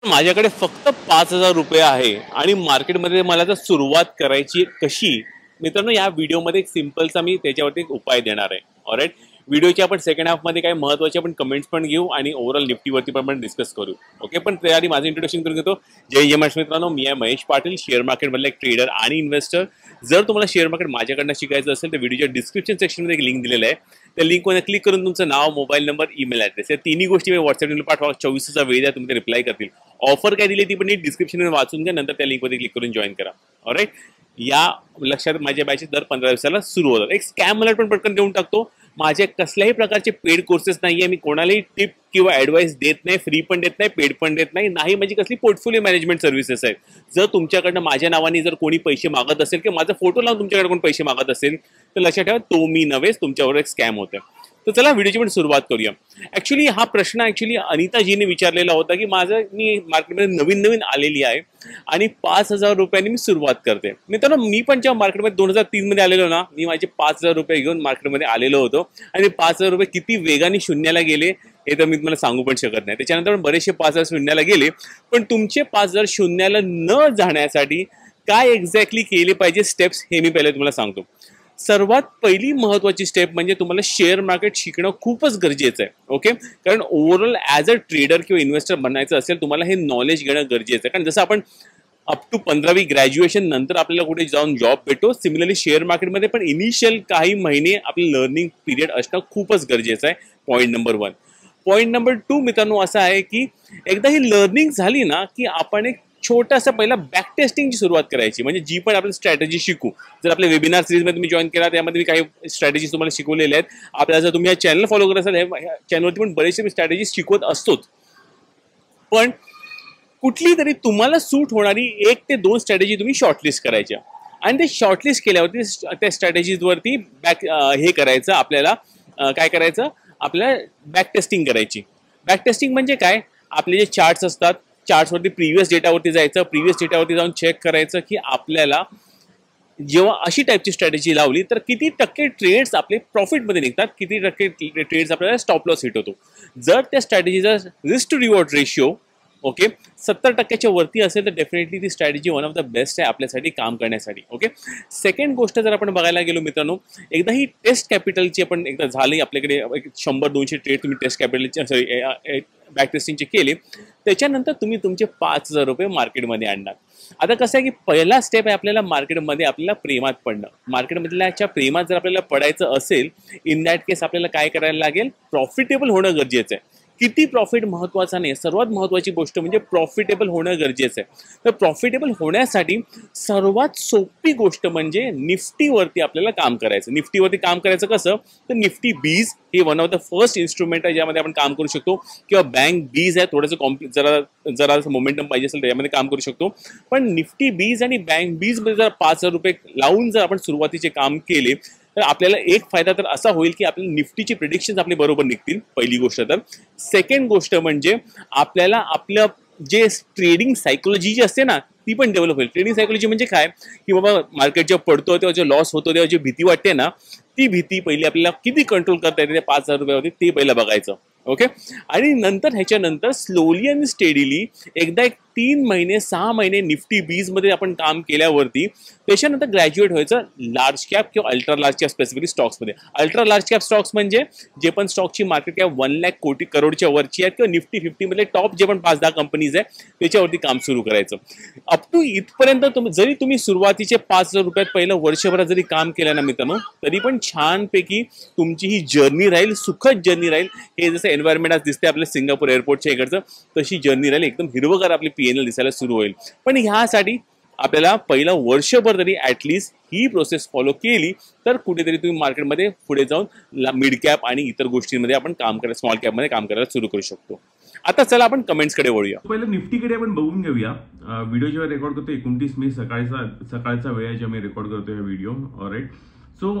माझ्याकडे फक्त 5,000 रुपये आहे आणि मार्केटमध्ये मला जर सुरुवात करायची कशी, मित्रांनो या व्हिडिओमध्ये एक सिंपलचा मी त्याच्यावरती एक उपाय देणार आहे. ऑलराईट, व्हिडिओच्या आपण सेकंड हाफमध्ये काही महत्त्वाचे आपण कमेंट्स पण घेऊ आणि ओव्हरऑल निफ्टीवरती पण आपण डिस्कस करू. ओके, पण त्याआधी माझं इंट्रोडक्शन करून घेतो. जय जय महाराष्ट्र मित्रांनो, मी आहे महेश पाटील, शेअर मार्केटमधला एक ट्रेडर आणि इन्व्हेस्टर. जर तुम्हाला शेअर मार्केट माझ्याकडनं शिकायचं असेल तर व्हिडिओच्या डिस्क्रिप्शन सेक्शनमध्ये एक लिंक दिलेलं आहे. त्या लिंकवर क्लिक करून तुमचं नाव, मोबाईल नंबर, ईमेल ॲड्रेस या तिन्ही गोष्टी मी व्हॉट्सअपला पाठवा. 24चा वेळ द्या, तुम्ही ते रिप्लाय करतील. ऑफर काय दिली ती पण डिस्क्रिप्शनमध्ये वाचून घ्या, नंतर त्या लिंकवरती क्लिक करून जॉईन करा. ऑलराईट, या लक्षात माझ्या बॅचेस दर 15 दिवसाला सुरू होतात. एक स्कॅम अलर्ट पण पटकन देऊन टाकतो. माझे कसल्याही प्रकारचे पेड कोर्सेस नाहीये, मी कोणालाही टिप किंवा ॲडवाइस देत नाही, फ्री पण देत नाही, पेड पण देत नाही माझी कसली पोर्टफोलिओ मॅनेजमेंट सर्व्हिसेस आहेत. जर तुमच्याकडनं माझ्या नावाने जर कोणी पैसे मागत असेल किंवा माझा फोटो लावून तुमच्याकडे कोणी पैसे मागत असेल तर लक्षात ठेवा, तो मी नव्हेच, तुमच्यावर एक स्कॅम होतं. तर चला व्हिडिओची पण सुरुवात करूया. ॲक्च्युली हा प्रश्न अनिताजीने विचारलेला होता की मी मार्केटमध्ये नवीन आलेली आहे आणि 5,000 रुपयांनी मी सुरुवात करते. मित्रांनो, मी पण जेव्हा मार्केटमध्ये 2003 मध्ये आलेलो ना, मी माझे 5,000 रुपये घेऊन मार्केटमध्ये आलेलो होतो आणि 5,000 रुपये किती वेगाने शून्याला गेले हे तर मी तुम्हाला सांगू पण शकत नाही. त्याच्यानंतर बरेचसे 5,000 शून्याला गेले. पण तुमचे 5,000 शून्याला न जाण्यासाठी काय एक्झॅक्टली केले पाहिजे स्टेप्स हे मी पहिले तुम्हाला सांगतो. सर्वात पहिली महत्त्वाची स्टेप म्हणजे तुम्हाला शेअर मार्केट शिकणं खूपच गरजेचं आहे. ओके, कारण ओव्हरऑल ॲज अ ट्रेडर किंवा इन्व्हेस्टर बनायचं असेल तुम्हाला हे नॉलेज घेणं गरजेचं आहे. कारण जसं आपण अप टू 15वी ग्रॅज्युएशन नंतर आपल्याला कुठे जाऊन जॉब भेटतो, सिमिलरली शेअर मार्केटमध्ये पण इनिशियल काही महिने आपलं लर्निंग पिरियड असणं खूपच गरजेचं आहे. Point number 1. पॉईंट नंबर 2 मित्रांनो असा आहे की एकदा ही लर्निंग झाली ना की आपण एक छोटासा पहिला बॅक टेस्टिंगची सुरुवात करायची. म्हणजे जी पण आपण स्ट्रॅटेजी शिकू, जर आपल्या वेबिनार सिरीजमध्ये तुम्ही जॉईन केला त्यामध्ये मी काही स्ट्रॅटेजीज तुम्हाला शिकवलेल्या आहेत. आपल्याला जर तुम्ही हा चॅनल फॉलो करत असाल, ह्या चॅनलवरती पण बरेचसे मी स्ट्रॅटेजीज शिकवत असतोच. पण कुठली तरी तुम्हाला सूट होणारी 1 ते 2 स्ट्रॅटेजी तुम्ही शॉर्टलिस्ट करायच्या आणि ते शॉर्टलिस्ट केल्यावरती त्या स्ट्रॅटेजीजवरती हे करायचं आपल्याला. काय करायचं, आपल्याला बॅक टेस्टिंग करायची. बॅक टेस्टिंग म्हणजे काय, आपले जे चार्ट्स असतात, चार्ट्सवरती प्रिव्हियस डेटावरती जायचं, प्रिव्हियस डेटावरती जाऊन चेक करायचं की आपल्याला जेव्हा अशी टाईपची स्ट्रॅटेजी लावली तर किती टक्के ट्रेड्स आपले प्रॉफिटमध्ये निघतात, किती टक्के ट्रेड्स आपल्याला स्टॉप लॉस हिट होतो. जर त्या स्ट्रॅटेजीचा रिस्क टू रिवॉर्ड रेशिओ 70% वरती असेल तर डेफिनेटली ती strategy one of the best आहे आपल्यासाठी काम करण्यासाठी. ओके, सेकंड गोष्ट जर आपण बघायला गेलो मित्रांनो, एकदा ही टेस्ट कॅपिटलची आपण एकदा झाली आपल्याकडे 100-200 ट्रेड तुम्ही टेस्ट कॅपिटलचे बॅक टेस्टिंगचे केले, त्याच्यानंतर तुम्ही तुमचे 5,000 रुपये मार्केटमध्ये आणणार. आता कसं आहे की पहिला स्टेप आहे आपल्याला मार्केटमध्ये आपल्याला प्रेमात पडणं. मार्केटमधल्याच्या प्रेमात जर आपल्याला पडायचं असेल, इन दॅट केस आपल्याला काय करायला लागेल, प्रॉफिटेबल होणं गरजेचं आहे. किती प्रॉफिट महत्त्वाचा नाही, सर्वात महत्त्वाची गोष्ट म्हणजे प्रॉफिटेबल होणं गरजेचं आहे. तर प्रॉफिटेबल होण्यासाठी सर्वात सोपी गोष्ट म्हणजे निफ्टीवरती आपल्याला काम करायचं. निफ्टीवरती काम करायचं कसं, तर निफ्टी बीज हे one of the first instrument आहे ज्यामध्ये आपण काम करू शकतो, किंवा बँक बीज आहे, थोडंसं जरा मोमेंटम पाहिजे असेल तर यामध्ये काम करू शकतो. पण निफ्टी बीज आणि बँक बीजमध्ये जर 5,000 रुपये लावून जर आपण सुरुवातीचे काम केले तर आपल्याला एक फायदा तर असा होईल की आपल्याला निफ्टीची प्रिडिक्शन्स आपले बरोबर निघतील, पहिली गोष्ट. तर सेकंड गोष्ट म्हणजे आपल्याला आपलं जे ट्रेडिंग सायकोलॉजी जी असते ना ती पण डेव्हलप होईल. ट्रेडिंग सायकोलॉजी म्हणजे काय की बाबा मार्केट जेव्हा पडतो तेव्हा जे लॉस होतो तेव्हा जी भीती वाटते ना, ती भीती पहिली आपल्याला किती कंट्रोल करता येते त्या 5,000 रुपयावरती ते पहिलं बघायचं. ओके, आणि नंतर ह्याच्यानंतर स्लोली आणि स्टेडीली एकदा एक 3 महिने 6 महिने निफ्टी बीजमध्ये आपण काम केल्यावरती त्याच्यानंतर ग्रॅज्युएट व्हायचं लार्ज कॅप किंवा अल्ट्रा लार्ज कॅप स्पेसिफिकली स्टॉक्समध्ये. अल्ट्रा लार्ज कॅप स्टॉक्स म्हणजे जे पण स्टॉकची मार्केट कॅप 1 लाख करोडच्या वरची आहेत किंवा निफ्टी 50 मधले टॉप जे पण 5-10 कंपनीज आहे त्याच्यावरती काम सुरू करायचं. अप टू इथपर्यंत जरी तुम्ही सुरुवातीचे 5,000 रुपयात पहिलं वर्षभरात जरी काम केलं ना मित्रांनो, तरी पण छानपैकी तुमची ही जर्नी राहील, सुखद जर्नी राहील. हे जसं एन्व्हायरमेंट आज दिसते आपल्या सिंगापूर एअरपोर्टच्या इकडचं, तशी जर्नी राहील, एकदम हिरवगार आपली PNL दिसायला सुरू होईल. पण ह्यासाठी आपल्याला पहिलं वर्षभर तरी ॲटलिस्ट ही प्रोसेस फॉलो केली तर कुठेतरी तुम्ही मार्केटमध्ये पुढे जाऊन मिड कॅप आणि इतर गोष्टींमध्ये आपण काम करायला, स्मॉल कॅपमध्ये काम करायला सुरू करू शकतो. आता चला आपण कमेंट्सकडे वळूया. पहिलं निफ्टीकडे आपण बघून घेऊया. व्हिडिओ जेव्हा रेकॉर्ड करतो 29 मे सकाळचा वेळ आहे जेव्हा मी रेकॉर्ड करतो हा व्हिडिओ. ऑलराईट, सो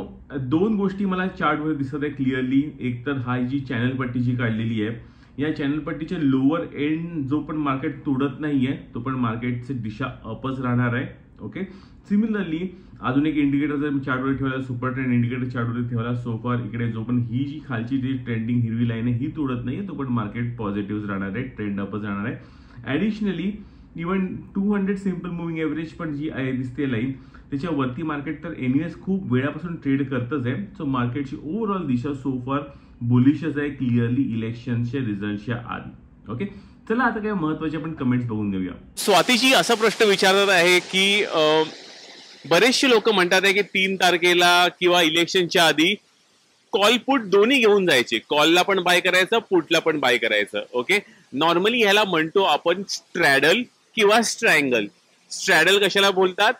2 गोष्टी मला चार्टवर दिसत आहे क्लिअरली. एक तर हा जी चॅनल पट्टी जी काढलेली आहे, या चॅनल पट्टीचे लोअर एंड जो पण मार्केट तोडत नाहीये तो पण मार्केटची दिशा अपच राहणार आहे. ओके, सिमिलरली अजून एक इंडिकेटर जर मी चार्टवर ठेवला, सुपर ट्रेंड इंडिकेटर चार्टवर ठेवला, सोफार इकडे जो पण ही जी खालची जी ट्रेंडिंग हिरवी लाईन आहे ही तोडत नाहीये तो पण मार्केट पॉझिटिव्ह राहणार आहे, ट्रेंड अपच राहणार आहे. Additionally even 200 simple moving average पण जी आहे दिसते लाईन, त्याच्यावरती मार्केट तर एनिवेज खूप वेळापासून ट्रेड करतच आहे. सो मार्केटची ओव्हरऑल दिशा सो फार बुलिशच आहे क्लिअरली इलेक्शनच्या रिझल्टच्या आधी. ओके, चला आता काय महत्वाचे आपण कमेंट्स बघून घेऊया. स्वातीजी असा प्रश्न विचारत आहे की बरेचसे लोक म्हणतात आहे की 3 तारखेला किंवा इलेक्शनच्या आधी कॉल पुट दोन्ही घेऊन जायचे, कॉलला पण बाय करायचं, पुटला पण बाय करायचं. ओके, नॉर्मली ह्याला म्हणतो आपण स्ट्रॅडल किंवा स्ट्रँगल. स्ट्रॅडल कशाला बोलतात?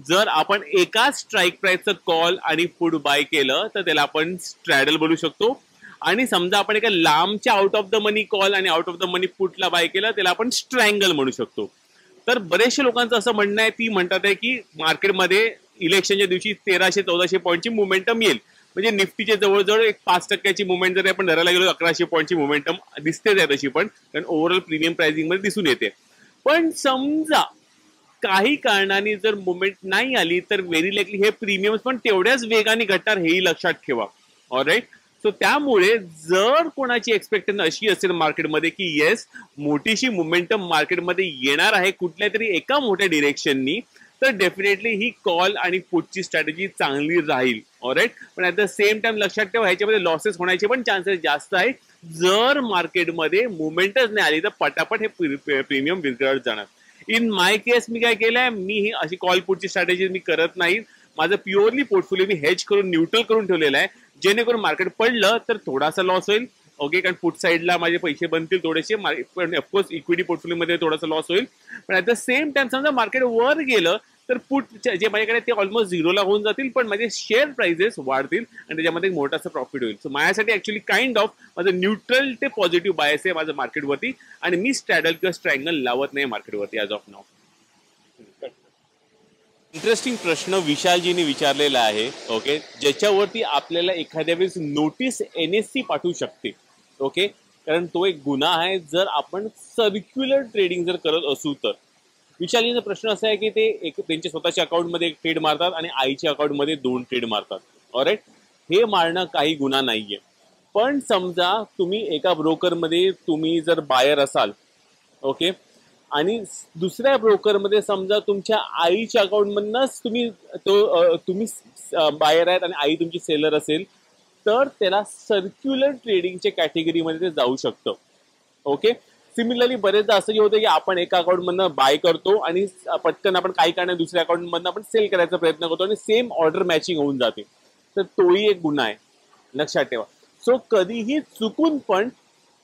जर आपण एका स्ट्राईक प्राइसचं कॉल आणि पुट बाय केलं तर त्याला आपण स्ट्रॅडल बोलू शकतो. आणि समजा आपण एका लांबच्या out of the money call आणि आउट ऑफ द मनी पुटला बाय केलं त्याला आपण स्ट्रँगल म्हणू शकतो. तर बरेचशा लोकांचं असं म्हणणं आहे, ती म्हणतात आहे की मार्केटमध्ये इलेक्शनच्या दिवशी 1300-1400 पॉईंटची मोमेंटम येईल. म्हणजे निफ्टीचे जवळजवळ एक 5% मुवमेंट जरी आपण धरायला गेलो 1100 पॉईंटची मोमेंटम दिसतेच आहे तशी पण, कारण ओव्हरऑल प्रीमियम प्राइसिंग मध्ये दिसून येते. पण समजा काही कारणाने जर मुवमेंट नाही आली तर व्हेरी लाईकली हे प्रीमियम पण तेवढ्याच वेगाने घटणार, हेही लक्षात ठेवा. ऑलराईट, सो त्यामुळे जर कोणाची एक्सपेक्टेशन अशी असेल मार्केटमध्ये की येस मोठीशी मोमेंटम मार्केटमध्ये येणार आहे कुठल्या तरी एका मोठ्या डिरेक्शननी, तर डेफिनेटली ही कॉल आणि पुटची स्ट्रॅटेजी चांगली राहील. ऑलराईट, पण ऍट द सेम टाइम लक्षात ठेवा ह्याच्यामध्ये लॉसेस होण्याचे पण चान्सेस जास्त आहे. जर मार्केटमध्ये मुवमेंटच नाही आली तर पटापट हे प्रीमियम विरघळत जाणार. इन माय केस मी काय केलंय, मी ही अशी कॉल पुटची स्ट्रॅटेजी मी करत नाही. माझं प्युअरली पोर्टफोलिओ मी हेज करून न्यूट्रल करून ठेवलेलं आहे, जेणेकरून मार्केट पडलं तर थोडासा लॉस होईल. ओके, कारण पुट साईडला माझे पैसे बनतील थोडेसे, पण ऑफकोर्स इक्विटी पोर्टफोलिओमध्ये थोडासा लॉस होईल. पण ऍट द सेम टाइम समजा मार्केट वर गेलं तर पुट जे माझ्याकडे ते ऑलमोस्ट 0ला होऊन जातील, पण माझे शेअर प्राइसेस वाढतील आणि त्याच्यामध्ये मोठासा प्रॉफिट होईल. सो माझ्यासाठी ऍक्च्युली काइंड ऑफ माझं न्यूट्रल ते पॉझिटिव्ह बायस आहे माझं मार्केटवरती, आणि मी स्ट्रॅडल किंवा स्ट्रँगल लावत नाही मार्केटवरती ॲज ऑफ नाव. इंटरेस्टिंग प्रश्न विशालजीने विचारलेला आहे. ओके, ज्याच्यावरती आपल्याला एखाद्या वेळेस नोटीस NSE पाठवू शकते. ओके, कारण तो एक गुन्हा आहे जर आपण सर्क्युलर ट्रेडिंग जर करत असू तर. विशालजीचा प्रश्न असा आहे की ते त्यांच्या स्वतःच्या अकाउंटमध्ये एक ट्रेड मारतात आणि आईच्या अकाउंटमध्ये 2 ट्रेड मारतात. ऑलराईट, हे मारणं काही गुन्हा नाहीये. पण समजा तुम्ही एका ब्रोकरमध्ये तुम्ही जर बायर असाल, ओके, आणि दुसऱ्या ब्रोकरमध्ये समजा तुमच्या आईच्या अकाउंटमधनंच तुम्ही बायर आहेत आणि आई तुमची सेलर असेल, तर त्याला सर्क्युलर ट्रेडिंगच्या कॅटेगरीमध्ये ते जाऊ शकतं. ओके, सिमिलरली बरेचदा असंही होतं की आपण एका अकाउंटमधनं बाय करतो आणि पटकन आपण काही कारण दुसऱ्या अकाउंटमधनं आपण सेल करायचा प्रयत्न करतो आणि सेम ऑर्डर मॅचिंग होऊन जाते, तर तोही एक गुन्हा आहे, लक्षात ठेवा. सो कधीही चुकून पण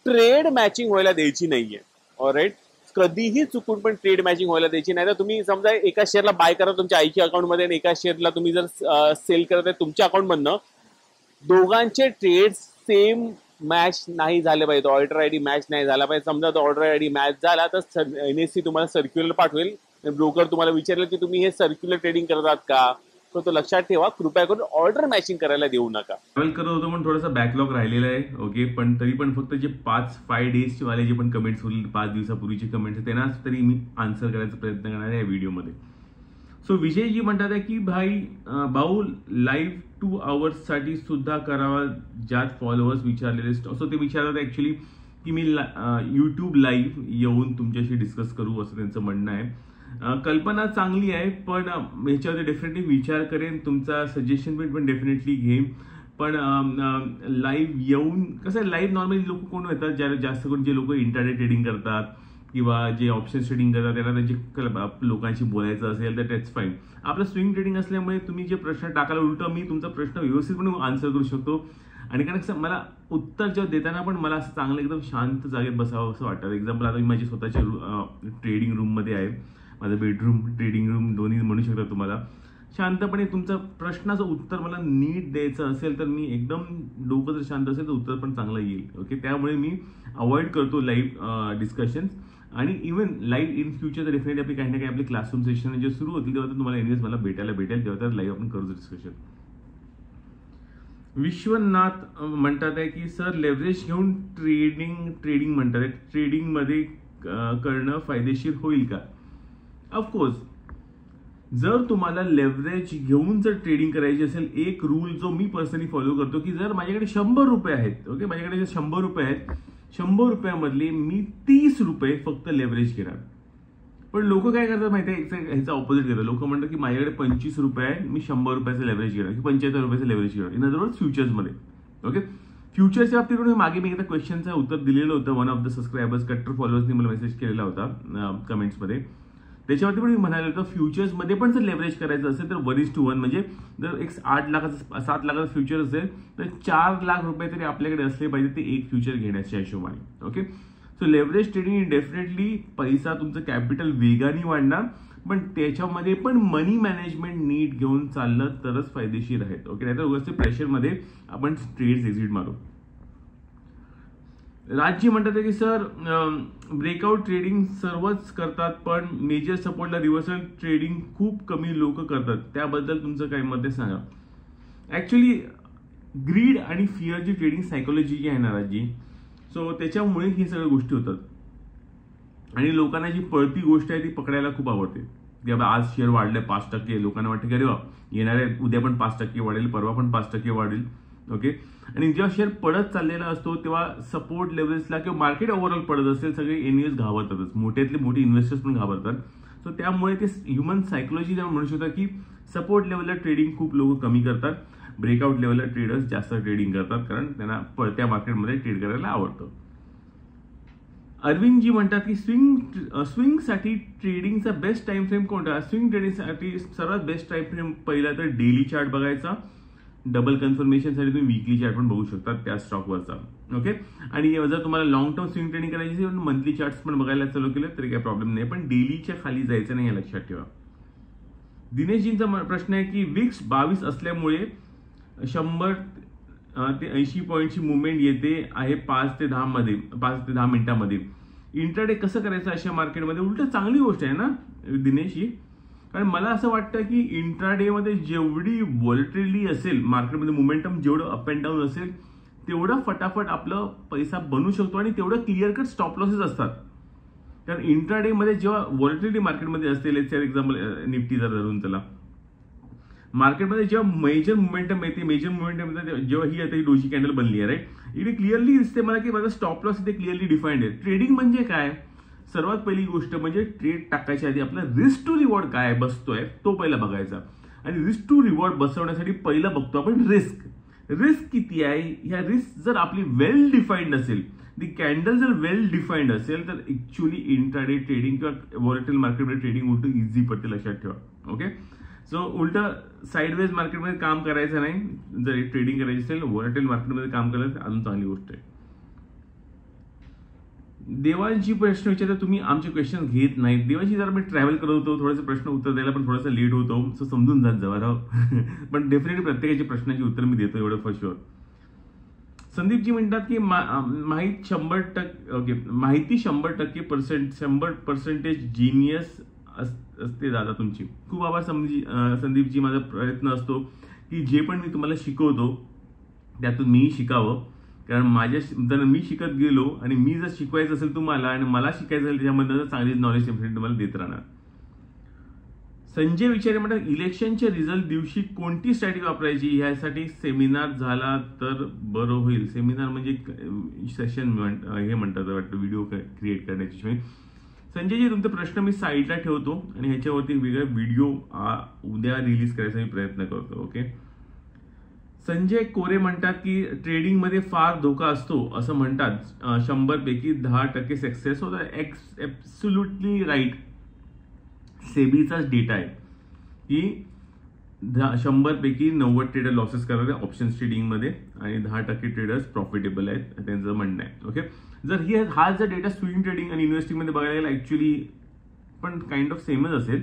ट्रेड मॅचिंग व्हायला द्यायची नाहीये. ऑलराईट, कधीही चुकून पण ट्रेड मॅचिंग व्हायला द्यायची नाही. तर तुम्ही समजा एका शेअरला बाय करा तुमच्या आईच्या अकाउंटमध्ये आणि एका शेअरला तुम्ही जर सेल करत आहे तुमच्या अकाउंटमधनं, दोघांचे ट्रेड सेम मॅच नाही झाले पाहिजे, ऑर्डर आयडी मॅच नाही झाला पाहिजे. समजा तो ऑर्डर आयडी मॅच झाला तर NSE तुम्हाला सर्क्युलर पाठवेल. ब्रोकर तुम्हाला विचारेल की तुम्ही हे सर्क्युलर ट्रेडिंग करत आहात का, तर तो लक्षात ठेवा, कृपया करून ऑर्डर मॅचिंग करायला देऊ नका. ट्रॅव्हल करत होतो पण थोडासा बॅकलॉग राहिलेला आहे. ओके, पण तरी पण फक्त जे 5 डेजचे वाले जे पण कमेंट्स होईल, 5 दिवसापूर्वीचे कमेंट्स, त्यांनाच तरी मी आन्सर करायचा प्रयत्न करणार आहे या व्हिडिओमध्ये. सो विजयजी म्हणतात आहे की भाऊ लाईव्ह 2 आवर्ससाठी सुद्धा करावा ज्यात फॉलोअर्स विचारलेले. सो ते विचारतात ऍक्च्युली की मी यूट्यूब लाईव्ह येऊन तुमच्याशी डिस्कस करू, असं त्यांचं म्हणणं आहे. कल्पना चांगली आहे, पण ह्याच्यावरती डेफिनेटली विचार करेन, तुमचा सजेशन पण डेफिनेटली घेईन. पण लाईव्ह येऊन कसं आहे, लाईव्ह नॉर्मली लोक कोण येतात, ज्याला जास्त करून जे लोक इंटरडे ट्रेडिंग करतात किंवा जे ऑप्शन ट्रेडिंग करतात त्यांना त्यांची लोकांशी बोलायचं असेल तर दॅट्स फाईन. आपलं स्विंग ट्रेडिंग असल्यामुळे तुम्ही जे प्रश्न टाकाल उलट मी तुमचा प्रश्न व्यवस्थितपणे आन्सर करू शकतो. आणि कारण मला उत्तर जेव्हा देताना पण मला असं चांगलं एकदम शांत जागेत बसावं असं वाटतं. एक्झाम्पल आता मी माझी स्वतःच्या ट्रेडिंग रूममध्ये आहे, माझं बेडरूम ट्रेडिंग रूम दोन्ही म्हणू शकता तुम्हाला. शांतपणे तुमचा प्रश्नाचं उत्तर मला नीट द्यायचं असेल तर मी एकदम डोकं जर शांत असेल तर उत्तर पण चांगलं येईल. ओके, त्यामुळे मी अवॉइड करतो लाईव्ह डिस्कशन्स. आणि even live in future definitely आपली काही ना काही आपली क्लासरूम सेशन जे सुरू होतील तेव्हा तर तुम्हाला एनिवेज मला भेटेल तेव्हा तर लाईव्ह आपण करू डिस्कशन. विश्वनाथ म्हणतात आहे की सर लेव्हरेज घेऊन ट्रेडिंग म्हणतात आहे, ट्रेडिंगमध्ये करणं फायदेशीर होईल का? ऑफकोर्स, जर तुम्हाला लेव्हरेज घेऊन जर ट्रेडिंग करायची असेल, एक रूल जो मी पर्सनली फॉलो करतो की जर माझ्याकडे 100 रुपये आहेत, ओके, माझ्याकडे जे 100 रुपये आहेत, 100 रुपयामधले मी 30 रुपये फक्त लेव्हरेज घेणार. पण लोक काय करतात माहिती आहे, ह्याचा ऑपोजिट करतात. लोक म्हणतात की माझ्याकडे 25 रुपये आहे, मी 100 रुपयाचं लेव्हरेज घेणार की 75 रुपयाचं लेव्हरेज घेणार. इन अदर वर्ड फ्युचर्समध्ये. ओके, फ्युचरच्या बाबतीत मागे मी एकदा क्वेश्चनचं उत्तर दिलेलं होतं. वन ऑफ द सबस्क्रायबर्स कट्टर फॉलोअर्सनी मला मेसेज केलेला होता कमेंट्समध्ये. त्याच्यावरती पण मी म्हणाले होतं फ्युचर्समध्ये पण जर लेव्हरेज करायचं असेल तर 1:1, म्हणजे जर एक 7 लाखाचं फ्युचर असेल तर 4 लाख रुपये तरी आपल्याकडे असले पाहिजे ते एक फ्युचर घेण्याच्या हिशोबाने. Okay, so leverage trading definitely पैसा तुमचं कॅपिटल वेगाने वाढणार, पण त्याच्यामध्ये पण मनी मॅनेजमेंट नीट घेऊन चाललं तरच फायदेशीर आहेत. ओके, नाहीतर उगाच प्रेशरमध्ये आपण ट्रेड्स एक्झिट मारू. राजजी म्हणतात की सर ब्रेकआउट ट्रेडिंग सर्वच करतात पण मेजर सपोर्टला रिव्हर्सल ट्रेडिंग खूप कमी लोक करतात, त्याबद्दल तुमचं काय मत आहे सांगा. ऍक्च्युली ग्रीड आणि फिअरची ट्रेडिंग सायकोलॉजी जी आहे ना राजजी, सो त्याच्यामुळे ही सगळ्या गोष्टी होतात. आणि लोकांना जी पळती गोष्ट आहे ती पकडायला खूप आवडते. की बाबा आज शेअर वाढले 5%, लोकांना वाटतं की अरे वा येणाऱ्या उद्या पण 5% वाढेल, परवा पण 5% वाढेल. ओके, आणि जेव्हा शेअर पडत चाललेला असतो तेव्हा सपोर्ट लेवल्सला किंवा मार्केट ओव्हरऑल पडत असेल सगळे एनईएस घाबरतातच, मोठ्यातले मोठे इन्व्हेस्टर्स पण घाबरतात. सो त्यामुळे ते ह्युमन सायकोलॉजी म्हणू शकता की सपोर्ट लेवलला ट्रेडिंग खूप लोक कमी करतात, ब्रेकआउट लेवलला ट्रेडर्स जास्त ट्रेडिंग करतात कारण त्यांना पळत्या मार्केटमध्ये ट्रेड करायला आवडतं. अरविंदजी म्हणतात की स्विंगसाठी ट्रेडिंगचा बेस्ट टाइम फ्रेम कोणता. स्विंग ट्रेडिंगसाठी सर्वात बेस्ट टाइम फ्रेम पहिला तर डेली चार्ट बघायचा, डबल कन्फर्मेशनसाठी तुम्ही वीकली चार्ट पण बघू शकता त्या स्टॉकवरचा. ओके, आणि जर तुम्हाला लॉंग टर्म स्विंग ट्रेडिंग करायची असेल मंथली चार्ट्स पण बघायला चालू केलं तरी काही प्रॉब्लेम नाही, पण डेलीच्या खाली जायचं नाही हे लक्षात ठेवा. दिनेशजींचा प्रश्न आहे की विक्स 22 असल्यामुळे 100 ते 80 पॉईंटची मुवमेंट येते आहे 5 ते 10 मिनिटांमध्ये. इंट्राडे कसं करायचं अशा मार्केटमध्ये. उलट चांगली गोष्ट आहे ना दिनेश ही, कारण मला असं वाटतं की इंट्राडे मध्ये जेवढी व्हॉलेटिलिटी असेल मार्केटमध्ये, मोमेंटम जेवढं अप अँड डाऊन असेल तेवढं फटाफट आपलं पैसा बनू शकतो आणि तेवढं क्लिअर कट स्टॉप लॉसेस असतात. कारण इंट्राडे मध्ये जेव्हा व्हॉलेटिलिटी मार्केटमध्ये असते, लेट्स फॉर एक्झाम्पल निफ्टी जर धरून चला, मार्केटमध्ये जेव्हा मेजर मोमेंटम येते, मेजर मोमेंटम जेव्हा ही आता ही डोजी कॅन्डल बनली आहे राईट, इथे क्लिअरली दिसते मला की माझा स्टॉप लॉस इथे क्लिअरली डिफाईन्ड आहे. ट्रेडिंग म्हणजे काय, सर्वात पहिली गोष्ट म्हणजे ट्रेड टाकायच्या आधी आपला रिस्क टू रिवॉर्ड काय बसतोय तो पहिला बघायचा. आणि रिस्क टू रिवॉर्ड बसवण्यासाठी पहिला बघतो आपण रिस्क किती आहे. ह्या रिस्क जर आपली वेल डिफाईन्ड असेल, दी कॅन्डल जर वेल डिफाईन्ड असेल तर ऍक्च्युअली इंट्राडे ट्रेडिंग किंवा व्हॉलेटाईल मार्केटमध्ये ट्रेडिंग उलट इझी पडते, लक्षात ठेवा. ओके, सो उलट साईडवेज मार्केटमध्ये काम करायचं नाही. जर ट्रेडिंग करायची असेल व्हॉलेटाईल मार्केटमध्ये काम करायचं अजून चांगली गोष्ट आहे. देवांची प्रश्न विचारता तुम्ही आमचे क्वेश्चन घेत नाहीत. देवांशी जरा मी ट्रॅव्हल करत होतो, थोडंसं प्रश्न उत्तर द्यायला पण थोडासा लेट होतो, सो समजून जात जावा राव. पण डेफिनेटली प्रत्येकाची प्रश्नाची उत्तर मी देतो एवढं फॉर शुअर. संदीपजी म्हणतात की माहिती 100% जिनियस असते दादा तुमची. खूप आभार संदीपजी. माझा प्रयत्न असतो की जे पण मी तुम्हाला शिकवतो त्यातून मीही शिकावं, कारण जर मी शिकत गेलो आणि मी जर शिकवायचं असेल तुम्हाला आणि मला शिकायचं असेल त्याच्यामध्ये चांगली नॉलेज डेफिनेटली तुम्हाला देत राहणार. संजय विचारे म्हणतात इलेक्शनच्या रिझल्ट दिवशी कोणती स्ट्रॅटेजी वापरायची, ह्यासाठी सेमिनार झाला तर बरं होईल. सेमिनार म्हणजे सेशन हे म्हणतात वाटतं, व्हिडिओ क्रिएट करण्याची. संजयजी तुमचा प्रश्न मी साईडला ठेवतो आणि ह्याच्यावरती वेगळा व्हिडिओ उद्या रिलीज करायचा मी प्रयत्न करतो. ओके, संजय कोरे म्हणतात की ट्रेडिंगमध्ये फार धोका असतो असं म्हणतात, 100 पैकी 10% सक्सेस होता. Absolutely right. सेबीचाच डेटा आहे की 100 पैकी 90 ट्रेडर लॉसेस करतात ऑप्शन्स ट्रेडिंगमध्ये आणि 10% ट्रेडर्स प्रॉफिटेबल आहेत त्यांचं म्हणणं आहे. ओके, जर हा जर डेटा स्विंग ट्रेडिंग आणि इन्व्हेस्टिंगमध्ये बघायला गेला ऍक्च्युली पण काइंड ऑफ सेमच असेल,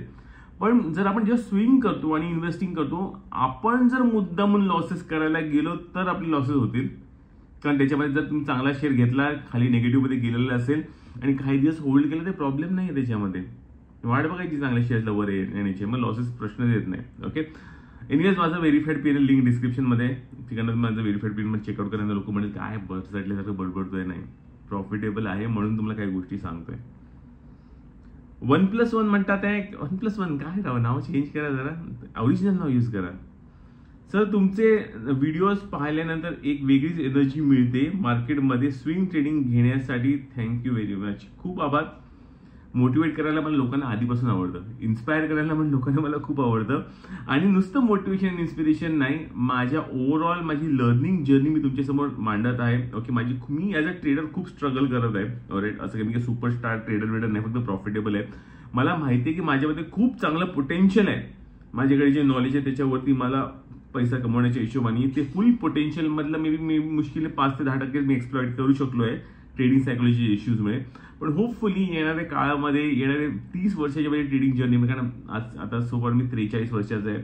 पण जर आपण जेव्हा स्विंग करतो आणि इन्व्हेस्टिंग करतो आपण जर मुद्दामून लॉसेस करायला गेलो तर आपले लॉसेस होतील. कारण त्याच्यामध्ये जर तुम्ही चांगला शेअर घेतला, खाली निगेटिव्हमध्ये गेलेला असेल आणि काही दिवस होल्ड केलं तर प्रॉब्लेम नाही. त्याच्यामध्ये वाढ बघायची चांगल्या शेअर्सला वर येण्याची, मग लॉसेस प्रश्न येत नाही. ओके, एनिवेज माझा व्हेरीफाईड पीएनएल लिंक डिस्क्रिप्शनमध्ये, तिकडनं माझं व्हेरीफाईड पीएनएल चेकआउट करायला लोक म्हणेल काय बर्ड साठल्यासारखं बडबडतोय. नाही, प्रॉफिटेबल आहे म्हणून तुम्हाला काही गोष्टी सांगतोय. 1+1 म्हणतात आहे. 1+1 काय राव, नाव चेंज करा जरा, ओरिजिनल नाव यूज करा. सर तुमचे व्हिडिओज पाहिल्यानंतर एक वेगळीच एनर्जी मिळते मार्केटमध्ये स्विंग ट्रेडिंग घेण्यासाठी. Thank you very much. खूप आभार. मोटिवेट करायला मला लोकांना आधीपासून आवडतं, इन्स्पायर करायला पण लोकांना मला खूप आवडतं. आणि नुसतं मोटिवेशन इन्स्पिरेशन नाही, माझ्या ओव्हरऑल माझी लर्निंग जर्नी मी तुमच्यासमोर मांडत आहे. Okay, me as a trader खूप स्ट्रगल करत आहे. ऑलराईट, असं काही मी सुपरस्टार ट्रेडर नाही, फक्त प्रॉफिटेबल आहे. मला माहिती आहे की माझ्यामध्ये खूप चांगलं पोटेन्शियल आहे. माझ्याकडे जे नॉलेज आहे त्याच्यावरती मला पैसा कमवण्याच्या हिशोबाने ते फुल पोटेन्शियल मधलं मी मुश्किल 5 ते 10% मी एक्सप्लॉइट करू शकलो आहे ट्रेडिंग सायकोलॉजी इश्यूजमुळे. पण होपफुली येणाऱ्या काळामध्ये, येणाऱ्या 30 वर्षाच्या मध्ये ट्रेडिंग जर्नी, कारण आज आता सोबत मी 43 वर्षाचा आहे.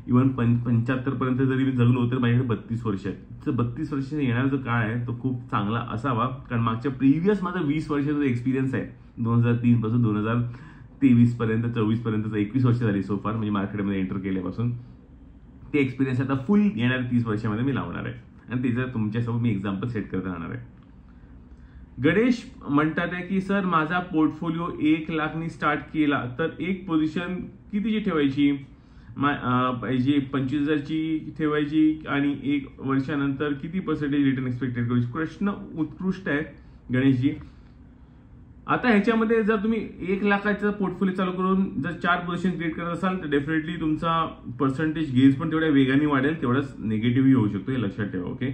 इव्हन 75 पर्यंत जरी मी जगलो तर माझ्याकडे 32 वर्ष आहेत. तर 32 वर्षाचा येणारा जो काळ आहे तो खूप चांगला असावा, कारण मागच्या प्रिव्हियस माझा 20 वर्षाचा एक्सपिरियन्स आहे. 2003 पासून 2023 पर्यंत, 24 पर्यंत 21 वर्ष झाली सोफार, म्हणजे मार्केटमध्ये एंटर केल्यापासून. ते एक्सपिरियन्स आता फुल येणाऱ्या 30 वर्षामध्ये मी लावणार आहे आणि त्याचं तुमच्यासोबत मी एक्झाम्पल सेट करत राहणार आहे. गणेश म्हणतात आहे की सर माझा पोर्टफोलिओ 1 लाखनी स्टार्ट केला तर एक पोझिशन कितीची ठेवायची पाहिजे, 25,000ची ठेवायची आणि 1 वर्षानंतर किती पर्सेंटेज रिटर्न एक्सपेक्टेड करायची? प्रश्न उत्कृष्ट आहे गणेशजी. आता ह्याच्यामध्ये जर तुम्ही 1 लाखाचा पोर्टफोलिओ चालू करून जर 4 पोझिशन क्रिएट करत असाल तर डेफिनेटली तुमचा पर्सेंटेज गेन्स पण तेवढ्या वेगाने वाढेल, तेवढाच निगेटिव्ह होऊ शकतो, हे लक्षात ठेवा. ओके,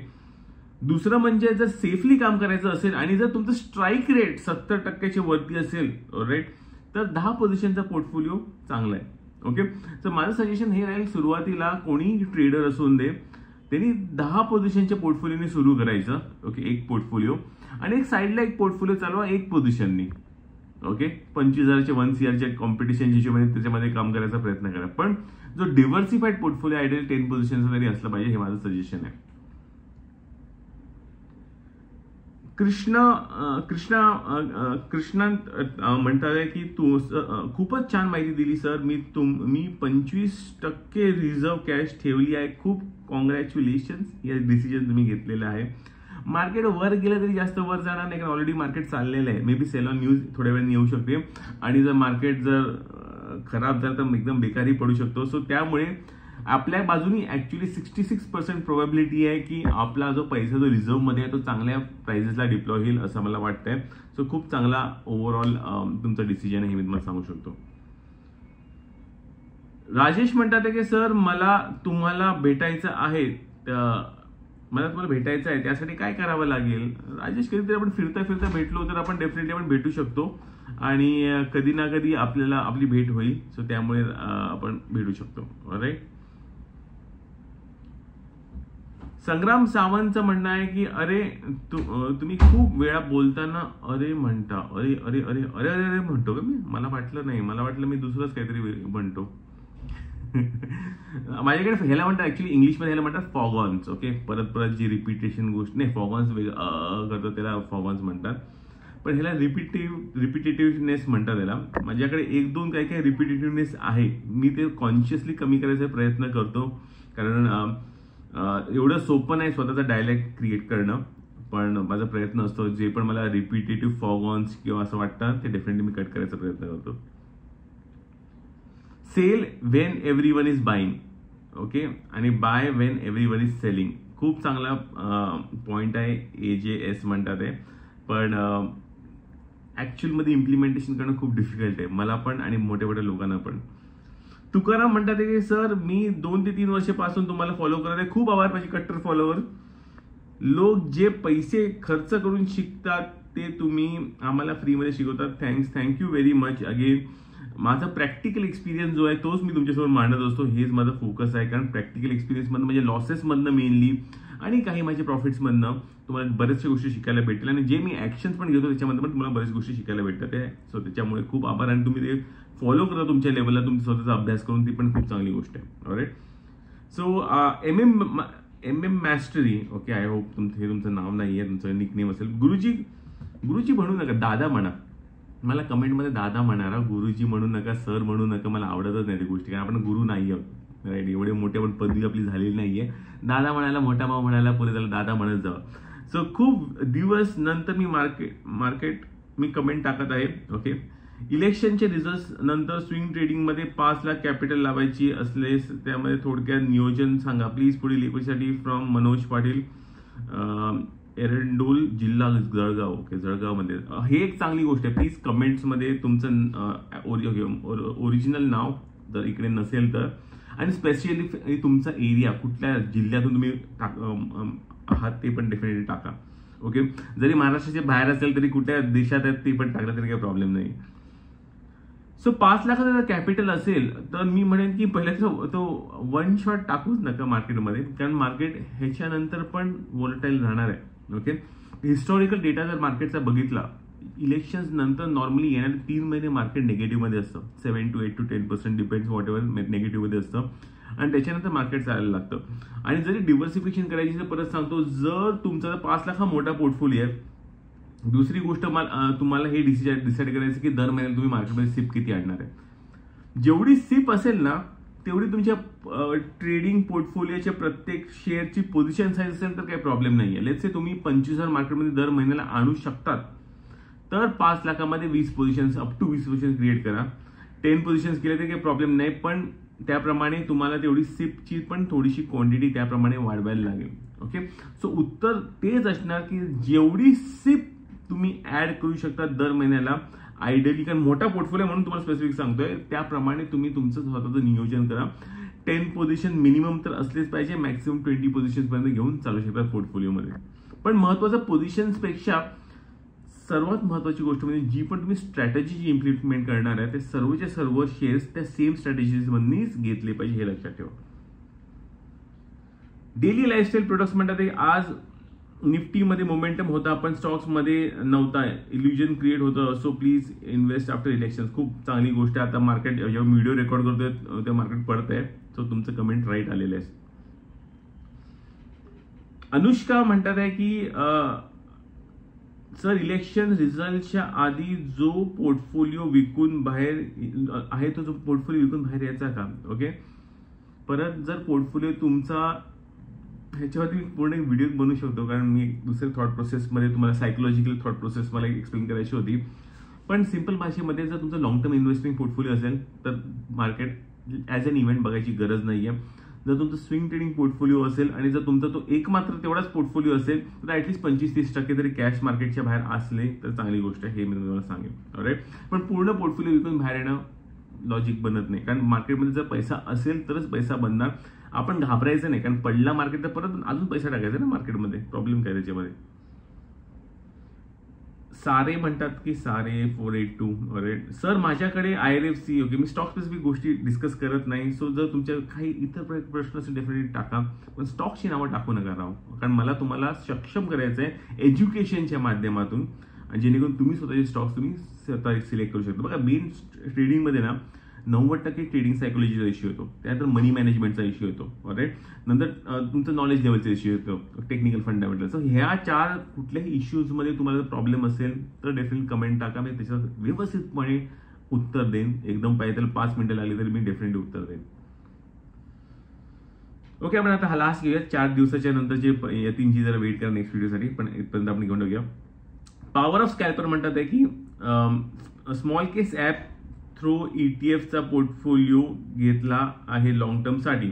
दुसरं म्हणजे जर सेफली काम करायचं असेल आणि जर तुमचं स्ट्राईक रेट 70% वरती असेल, राईट, तर 10 पोझिशनचा पोर्टफोलिओ चांगला आहे. ओके, तर माझं सजेशन हे राहील, सुरुवातीला कोणी ट्रेडर असून दे त्यांनी 10 पोझिशनच्या पोर्टफोलिओने सुरू करायचं. ओके, एक पोर्टफोलिओ आणि एक साईडला एक पोर्टफोलिओ चालवा 1 पोझिशननी. ओके, 25,000चे 1 CRच्या कॉम्पिटिशनच्या हिशोबाने त्याच्यामध्ये काम करायचा प्रयत्न करा. पण जो डिव्हर्सिफाईड पोर्टफोलिओ आयडियल 10 पोझिशनचा तरी असलं पाहिजे, हे माझं सजेशन आहे. कृष्णांत म्हणतात की तू खूपच छान माहिती दिली सर. मी 25% रिझर्व्ह कॅश ठेवली आहे. खूप कॉंग्रॅच्युलेशन्स, या डिसिजन तुम्ही घेतलेलं आहे. मार्केट वर गेलं तरी जास्त वर जाणार नाही, कारण ऑलरेडी मार्केट चाललेलं आहे. May be sell on news थोड्या वेळाने येऊ शकते आणि जर मार्केट जर खराब झालं तर एकदम बेकारी पडू शकतो. सो त्यामुळे आपल्या बाजूनी ऍक्च्युली 66% प्रोबॅबिलिटी आहे की आपला जो पैसा जो रिझर्व्ह मध्ये आहे तो चांगल्या प्राइसेसला डिप्लॉय होईल असं मला वाटतंय. सो खूप चांगला ओव्हरऑल तुमचा डिसिजन आहे, हे मी तुम्हाला सांगू शकतो. राजेश म्हणतात की सर मला तुम्हाला भेटायचं आहे, त्यासाठी काय करावं लागेल? राजेश, कधीतरी आपण फिरता फिरता भेटलो तर आपण डेफिनेटली आपण भेटू शकतो आणि कधी ना कधी आपल्याला आपली भेट होईल. सो त्यामुळे आपण भेटू शकतो. राईट. संग्राम सावंतचं म्हणणं आहे की अरे तुम्ही खूप वेळा बोलताना अरे म्हणता, अरे अरे अरे अरे अरे अरे म्हणतो का मी? मला वाटलं नाही, मला वाटलं मी दुसरंच काहीतरी म्हणतो. माझ्याकडे ह्याला म्हणतात, ऍक्च्युली इंग्लिशमध्ये ह्याला म्हणतात फॉगॉन्स. ओके, परत परत जी रिपिटेशन गोष्ट नाही, फॉगॉन्स करतो त्याला फॉगॉन्स म्हणतात, पण ह्याला रिपिटेटिव्हनेस म्हणतात त्याला. माझ्याकडे 1-2 काही रिपिटेटिव्हनेस आहे, मी ते कॉन्शियसली कमी करायचा प्रयत्न करतो, कारण एवढं सोपं नाही स्वतःचा डायलॉग क्रिएट करणं. पण माझा प्रयत्न असतो, जे पण मला रिपिटेटिव्ह फॉगॉन्स किंवा असं वाटतं ते डेफिनेटली मी कट करायचा प्रयत्न करतो. Sell when everyone is buying, okay, आणि buy when everyone is selling. खूप चांगला पॉइंट आहे, AJS म्हणतात आहे, पण ऍक्च्युअलमध्ये इम्प्लिमेंटेशन करणं खूप डिफिकल्ट आहे, मला पण आणि मोठ्या मोठ्या लोकांना पण. तुकाराम म्हणतात की सर मी 2 ते 3 वर्षापासून तुम्हाला फॉलो करत आहे. खूप आभार माझे कट्टर फॉलोवर. लोक जे पैसे खर्च करून शिकतात ते तुम्ही आम्हाला फ्रीमध्ये शिकवतात. Thank you very much. अगेन माझा प्रॅक्टिकल एक्सपिरियन्स जो आहे तोच मी तुमच्यासमोर मांडत असतो, हेच माझं फोकस आहे, कारण प्रॅक्टिकल एक्सपिरियन्समधनं म्हणजे लॉसेसमधनं मेनली आणि काही माझे प्रॉफिट्समधनं तुम्हाला बऱ्याचशा गोष्टी शिकायला भेटतील आणि जे मी ऍक्शन्स पण घेतो त्याच्यामध्ये पण तुम्हाला बऱ्याच गोष्टी शिकायला भेटतात आहे. सो त्याच्यामुळे खूप आभार आणि तुम्ही ते फॉलो करता तुमच्या लेवलला, तुमचा स्वतःचा अभ्यास करून, ती पण खूप चांगली गोष्ट आहे. Alright. So MM mastery, okay, I hope हे तुमचं नाव नाही आहे, तुमचं निकनेम असेल. गुरुजी म्हणू नका, दादा म्हणा. मला कमेंटमध्ये दादा म्हणारा, गुरुजी म्हणू नका, सर म्हणू नका, मला आवडतच नाही ती गोष्टी, कारण आपण गुरु नाही आहोत, राईट. एवढे मोठे पण पदवी आपली झालेली नाहीये. दादा म्हणायला, मोठा भाऊ म्हणायला, पुढे त्याला दादा म्हणत जावं. सो खूप दिवस नंतर मी मार्केट मी कमेंट टाकत आहे. ओके, इलेक्शनचे रिझल्ट नंतर स्विंग ट्रेडिंगमध्ये 5 लाख कॅपिटल लावायची असल्यास त्यामध्ये थोडक्यात नियोजन सांगा प्लीज. पुढील एपिसोडसाठी फ्रॉम मनोज पाटील, एरंडोल, जिल्हा जळगाव. ओके, जळगावमध्ये. हे एक चांगली गोष्ट आहे. प्लीज कमेंट्समध्ये तुमचं ओरिजिनल नाव जर इकडे नसेल तर, आणि स्पेसिफिकली तुमचा एरिया कुठल्या जिल्ह्यातून तुम्ही आहात ते पण डेफिनेटली टाका. ओके, जरी महाराष्ट्राच्या बाहेर असेल तरी कुठल्या देशात आहेत ते पण टाकलं तरी काही प्रॉब्लेम नाही. सो 5 लाखाचा जर कॅपिटल असेल तर मी म्हणेन की पहिल्या तो वन शॉट टाकूच नका मार्केटमध्ये, कारण मार्केट ह्याच्यानंतर पण व्होलेटाईल राहणार आहे. ओके, हिस्टॉरिकल डेटा जर मार्केटचा बघितला, इलेक्शन्स नंतर नॉर्मली येणारे 3 महिने मार्केट निगेटिव्ह मध्ये असतं. 7 to 8 to 10% depends what ever negative मध्ये असतं, आणि त्याच्यानंतर मार्केट चालायला लागतं. आणि जरी डिव्हर्सिफिकेशन करायची तर परत सांगतो, जर तुमचा 5 लाख हा मोठा पोर्टफोलिओ आहे, दुसरी गोष्ट तुम्हाला हे डिसाईड करायचं की दर महिन्याला तुम्ही मार्केटमध्ये सिप किती आणणार आहे. जेवढी सिप असेल ना तेवढी तुमच्या ट्रेडिंग पोर्टफोलिओच्या प्रत्येक शेअरची पोझिशन साईज असेल तर काही प्रॉब्लेम नाहीये. लेट्स से तुम्ही 25,000 मार्केटमध्ये दर महिन्याला आणू शकतात, तर 5 लाखामध्ये 20 positions up to 20 position create करा. 10 पोझिशन्स केले तर काही प्रॉब्लेम नाही, पण त्याप्रमाणे तुम्हाला तेवढी सिपची पण थोडीशी क्वांटिटी त्याप्रमाणे वाढवायला लागेल. ओके, सो उत्तर तेच असणार की जेवढी सिप तुम्ही ऍड करू शकता दर महिन्याला आयडियली, कारण मोठा पोर्टफोलिओ म्हणून तुम्हाला स्पेसिफिक सांगतोय, त्याप्रमाणे तुम्ही तुमचं स्वतःचं नियोजन करा. 10 पोझिशन मिनिमम तर असलेच पाहिजे, मॅक्सिमम 20 पोझिशन पर्यंत घेऊन चालू शकता पोर्टफोलिओमध्ये. पण महत्वाचं पोझिशन्स पेक्षा सर्वात महत्वाची गोष्ट म्हणजे जी पण तुम्ही स्ट्रॅटेजी जी इम्प्लिमेंट करणार आहे ते सर्वचे सर्व शेअर्स त्या सेम स्ट्रॅटेजीज मधूनच घेतले पाहिजे, हे लक्षात ठेवा. डेली लाईफस्टाईल प्रोडक्ट्स म्हणतात आज निफ्टीमध्ये मोमेंटम होता, पण स्टॉक्समध्ये नव्हता, इल्युजन क्रिएट होतं. So please invest after election. खूप चांगली गोष्ट आहे. आता मार्केट जेव्हा व्हिडिओ रेकॉर्ड करतोय तेव्हा मार्केट पडत आहे. सो तुमचं कमेंट राईट आलेलं आहे. अनुष्का म्हणतात आहे की सर इलेक्शन रिझल्टच्या आधी जो पोर्टफोलिओ विकून बाहेर आहे तो पोर्टफोलिओ विकून बाहेर यायचा का. ओके, परत जर पोर्टफोलिओ तुमचा ह्याच्यावरती पूर्ण व्हिडिओ बनवू शकतो, कारण मी दुसऱ्या थॉट प्रोसेसमध्ये तुम्हाला सायकोलॉजिकल थॉट प्रोसेस मला एक्सप्लेन करायची होती. पण सिंपल भाषेमध्ये जर तुमचं लॉंग टर्म इन्व्हेस्टिंग पोर्टफोलिओ असेल तर मार्केट ॲज अन इव्हेंट बघायची गरज नाहीये. जर तुमचं स्विंग ट्रेडिंग पोर्टफोलिओ असेल आणि जर तुमचा तो एक मात्र तेवढाच पोर्टफोलिओ असेल तर ऍटलीस्ट 25-30% तरी कॅश मार्केटच्या बाहेर असले तर चांगली गोष्ट आहे, हे मी तुम्हाला सांगेन. ऑलराईट, पण पूर्ण पोर्टफोलिओ विकून बाहेर येणं लॉजिक बनत नाही, कारण मार्केटमध्ये जर पैसा असेल तरच पैसा बनणार. आपण घाबरायचं नाही, कारण पडला मार्केट तर परत अजून पैसा टाकायचा ना मार्केटमध्ये, प्रॉब्लेम काय त्याच्यामध्ये. सारे म्हणतात की सारे 482. सर माझ्याकडे IRFC. ओके, मी स्टॉक स्पेसिफिक गोष्टी डिस्कस करत नाही. सो जर तुमच्या काही इतर प्रश्न असेल डेफिनेटली टाका, पण स्टॉकची नावं टाकू नका राव, कारण मला तुम्हाला सक्षम करायचं आहे एज्युकेशनच्या माध्यमातून, जेणेकरून तुम्ही स्वतःचे स्टॉक्स तुम्ही स्वतः सिलेक्ट करू शकता. बघा, मेन ट्रेडिंगमध्ये ना 90% ट्रेडिंग सायकोलॉजीचा इश्यू येतो, त्यानंतर मनी मॅनेजमेंटचा इश्यू येतो. ऑलराईट, नंतर तुमचं नॉलेज लेवलचा इश्यू येतो, टेक्निकल फंडामेंटल. सो ह्या 4 कुठल्याही इश्यूजमध्ये तुम्हाला जर प्रॉब्लेम असेल तर डेफिनेटली कमेंट टाका, मी त्याच्यात व्यवस्थितपणे उत्तर देईन. एकदम पाहिजे तर 5 मिनिटं लागली तरी मी डेफिनेटली उत्तर देईन. ओके, आपण आता हा लास्ट घेऊया. 4 दिवसाच्या नंतर जे येतील जरा वेट करा नेक्स्ट व्हिडिओसाठी, पण इथपर्यंत आपण घेऊन घेऊया. पॉवर ऑफ स्कॅल्पर म्हणतात आहे की स्मॉल केस ऍप थ्रू ETFचा पोर्टफोलिओ घेतला आहे लॉंग टर्म साठी,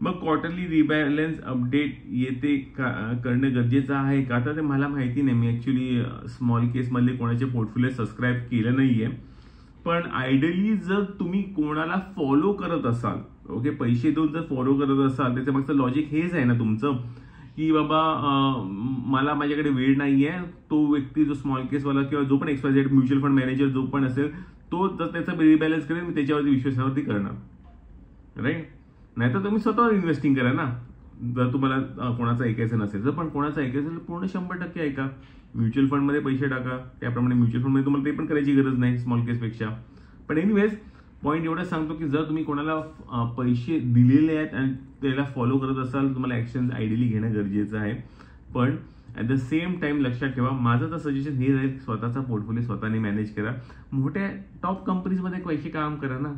मग क्वार्टरली रिबॅलन्स अपडेट येते करणं गरजेचं आहे का. तर ते मला माहिती नाही, मी ऍक्च्युली स्मॉल केस मधले कोणाचे पोर्टफोलिओ सबस्क्राईब केलं नाहीये. पण आयडियली जर तुम्ही कोणाला फॉलो करत असाल, ओके, पैसे देऊन जर फॉलो करत असाल, त्याच्या मागचं लॉजिक हेच आहे ना तुमचं की बाबा मला माझ्याकडे वेळ नाहीये, तो व्यक्ती जो स्मॉल केसवाला किंवा जो पण XYZ म्युच्युअल फंड मॅनेजर जो पण असेल तो जर त्याचा रिबॅलन्स करेल मी त्याच्यावरती विश्वासावरती करणार. राईट, नाहीतर तुम्ही स्वतःवर इन्व्हेस्टिंग करा ना, जर तुम्हाला कोणाचं ऐकायचं नसेल. जर पण कोणाचं ऐकायचं असेल पूर्ण 100% ऐका, म्युच्युअल फंडमध्ये पैसे टाका, त्याप्रमाणे म्युच्युअल फंडमध्ये तुम्हाला ते पण करायची गरज नाही स्मॉल केसपेक्षा. पण एनिवेज पॉईंट एवढंच सांगतो की जर तुम्ही कोणाला पैसे दिलेले आहेत आणि त्याला फॉलो करत असाल, तुम्हाला ऍक्शन आयडियली घेणं गरजेचं आहे. पण ॲट द सेम टाइम लक्षात ठेवा, माझं तर सजेशन हे राहील, स्वतःचा पोर्टफोलिओ स्वतःने मॅनेज करा. मोठ्या टॉप कंपनीजमध्ये पैसे काम करा ना.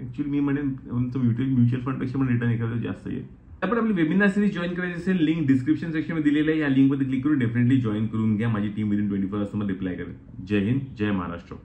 ऍक्च्युअली मी म्हणेन तुमचं म्युच्युअल फंडपेक्षा पण रिटर्न एखादं जास्त येईल. आपण आपली वेबिनार सिरीज जॉईन करायची असेल, लिंक डिस्क्रिप्शन सेक्शनमध्ये दिलेलं आहे, या लिंकमध्ये क्लिक करून डेफिनेटली जॉईन करून घ्या. माझी टीम विदिन 24 आवर्समध्ये रिप्लाय करेल. जय हिंद, जय महाराष्ट्र.